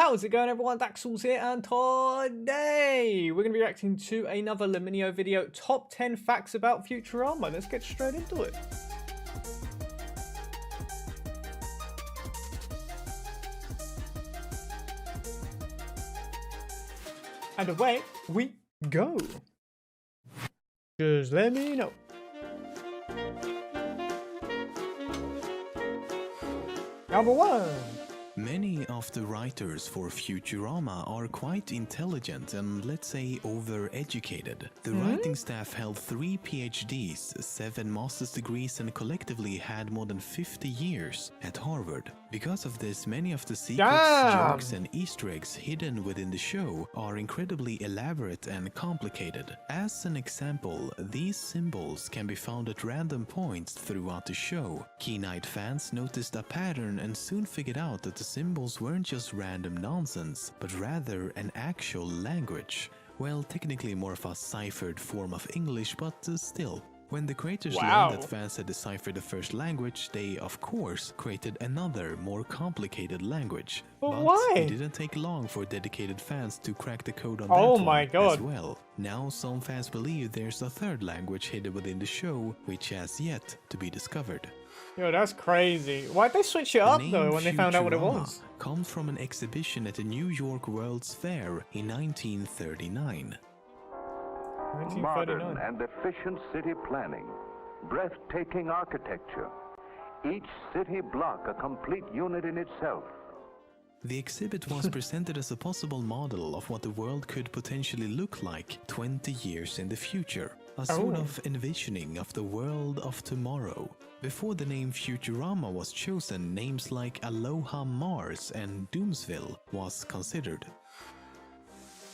How's it going, everyone? Daxellz here, and today we're going to be reacting to another LEMMiNO video, top 10 facts about Futurama. Let's get straight into it. And away we go. Just let me know. Number 1. Many of the writers for Futurama are quite intelligent and, let's say, over-educated. The writing staff held 3 PhDs, 7 master's degrees, and collectively had more than 50 years at Harvard. Because of this, many of the secrets, jokes, and Easter eggs hidden within the show are incredibly elaborate and complicated. As an example, these symbols can be found at random points throughout the show. Keen-eyed fans noticed a pattern and soon figured out that the symbols weren't just random nonsense, but rather an actual language. Well, technically more of a ciphered form of English, but still. When the creators learned that fans had deciphered the first language, they, of course, created another, more complicated language. But why? It didn't take long for dedicated fans to crack the code on that one as well. Now some fans believe there's a third language hidden within the show, which has yet to be discovered. Yo, that's crazy. Why'd they switch it up though when they found out what it was? Comes from an exhibition at the New York World's Fair in 1939. Modern and efficient city planning, breathtaking architecture, each city block a complete unit in itself. The exhibit was presented as a possible model of what the world could potentially look like 20 years in the future. A sort of envisioning of the world of tomorrow. Before the name Futurama was chosen, names like Aloha Mars and Doomsville was considered.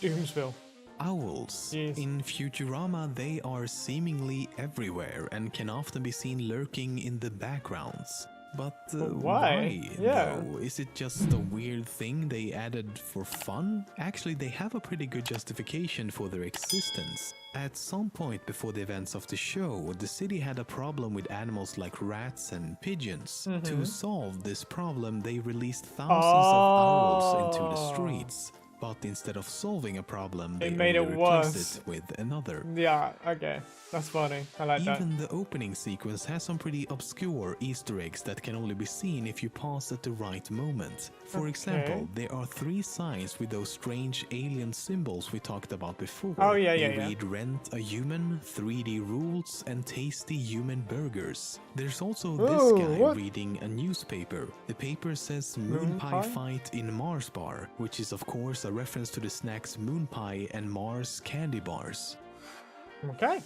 Doomsville. Owls. In Futurama, they are seemingly everywhere and can often be seen lurking in the backgrounds. But why though? Is it just a weird thing they added for fun? Actually, they have a pretty good justification for their existence. At some point before the events of the show, the city had a problem with animals like rats and pigeons. To solve this problem, they released thousands of owls into the streets. But instead of solving a problem, they made it replaced worse it with another. Yeah, okay. That's funny. I like that. Even the opening sequence has some pretty obscure Easter eggs that can only be seen if you pause at the right moment. For example, there are 3 signs with those strange alien symbols we talked about before. They read rent a human, 3D rules, and tasty human burgers. There's also this guy reading a newspaper. The paper says Moon Pie Fight in Mars Bar, which is of course a reference to the snacks Moon Pie and Mars candy bars. Okay.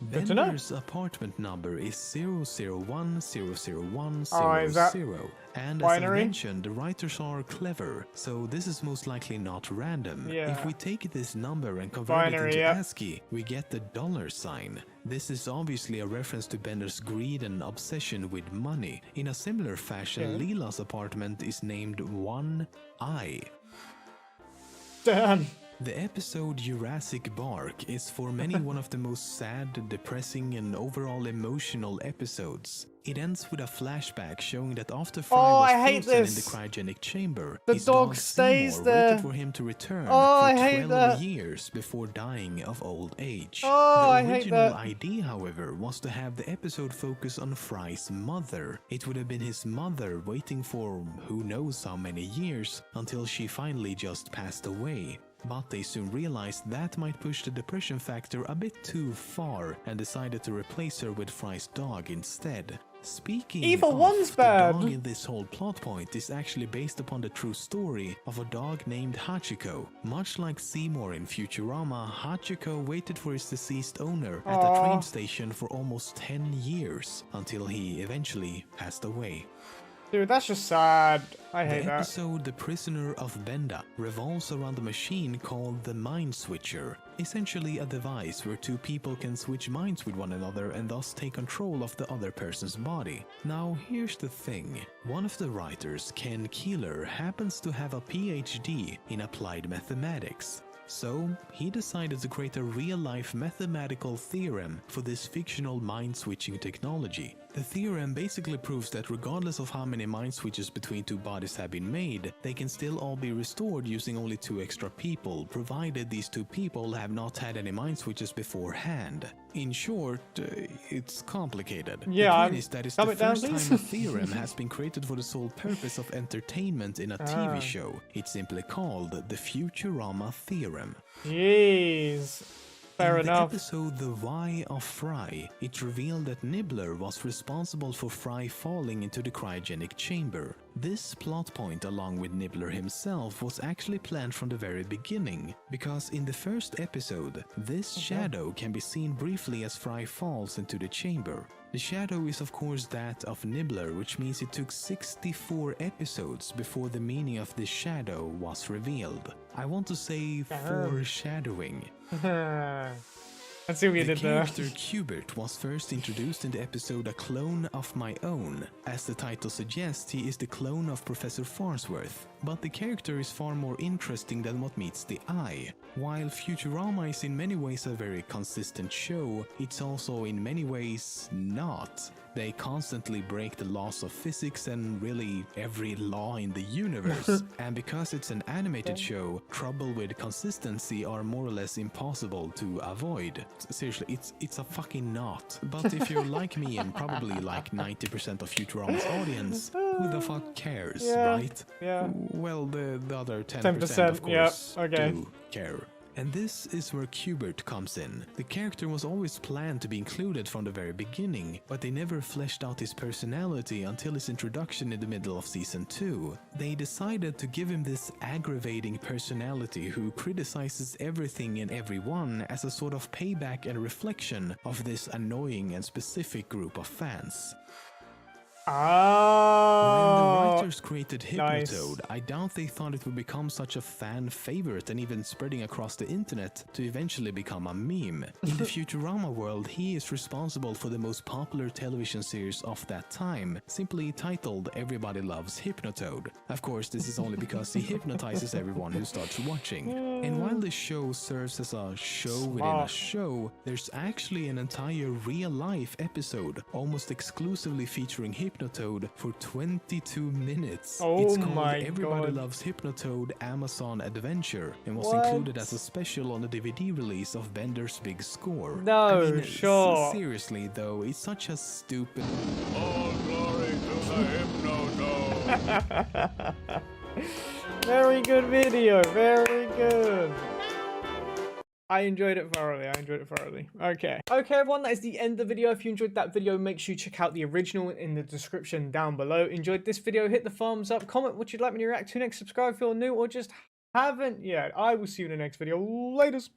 Bender's apartment number is 001001000, and as I mentioned, the writers are clever, so this is most likely not random. If we take this number and convert it into ASCII, we get the $sign. This is obviously a reference to Bender's greed and obsession with money. In a similar fashion, Leela's apartment is named 1I. Damn. The episode Jurassic Bark is for many one of the most sad, depressing, and overall emotional episodes. It ends with a flashback showing that after Fry was frozen in the cryogenic chamber, his dog stays there, waited for him to return for 12 years before dying of old age. The original idea, however, was to have the episode focus on Fry's mother. It would have been his mother waiting for who knows how many years until she finally just passed away. But they soon realized that might push the depression factor a bit too far and decided to replace her with Fry's dog instead. Speaking of, the dog in this whole plot point is actually based upon the true story of a dog named Hachiko. Much like Seymour in Futurama, Hachiko waited for his deceased owner at a train station for almost 10 years until he eventually passed away. Dude, that's just sad. I hate that. The episode The Prisoner of Benda revolves around a machine called the Mind Switcher, essentially a device where 2 people can switch minds with one another and thus take control of the other person's body. Now here's the thing, one of the writers, Ken Keeler, happens to have a PhD in applied mathematics. So he decided to create a real-life mathematical theorem for this fictional mind-switching technology. The theorem basically proves that regardless of how many mind switches between two bodies have been made, they can still all be restored using only 2 extra people, provided these 2 people have not had any mind switches beforehand. In short, it's complicated. Yeah, the point is that it's the first time a theorem has been created for the sole purpose of entertainment in a TV show. It's simply called the Futurama theorem. Jeez. Fair enough. In the episode The Why of Fry, it revealed that Nibbler was responsible for Fry falling into the cryogenic chamber. This plot point, along with Nibbler himself, was actually planned from the very beginning, because in the first episode, this shadow can be seen briefly as Fry falls into the chamber. The shadow is of course that of Nibbler, which means it took 64 episodes before the meaning of this shadow was revealed. I want to say foreshadowing. Let's see what you did there. The character Qbert was first introduced in the episode A Clone of My Own. As the title suggests, he is the clone of Professor Farnsworth. But the character is far more interesting than what meets the eye. While Futurama is in many ways a very consistent show, it's also in many ways not. They constantly break the laws of physics and really every law in the universe. And because it's an animated show, trouble with consistency are more or less impossible to avoid. Seriously, it's a fucking knot. But if you're like me and probably like 90% of Futurama's audience, who the fuck cares, right? Yeah. Well, the other 10% of course do care. And this is where Qbert comes in. The character was always planned to be included from the very beginning, but they never fleshed out his personality until his introduction in the middle of season 2. They decided to give him this aggravating personality who criticizes everything and everyone as a sort of payback and reflection of this annoying and specific group of fans. When the writers created Hypnotoad, I doubt they thought it would become such a fan favorite and even spreading across the internet to eventually become a meme. In the Futurama world, he is responsible for the most popular television series of that time, simply titled Everybody Loves Hypnotoad. Of course, this is only because he hypnotizes everyone who starts watching. And while the show serves as a show within a show, there's actually an entire real-life episode almost exclusively featuring Hypnotoad for 22 minutes. It's called Everybody Loves Hypnotoad Amazon Adventure and was included as a special on the DVD release of Bender's Big Score. Seriously though, it's such a stupid... All glory to the Hypnotoad! Very good video, very good. I enjoyed it thoroughly. Okay, everyone, that is the end of the video. If you enjoyed that video, make sure you check out the original in the description down below. Enjoyed this video, hit the thumbs up, comment what you'd like me to react to next, subscribe if you're new or just haven't yet. I will see you in the next video. Laters.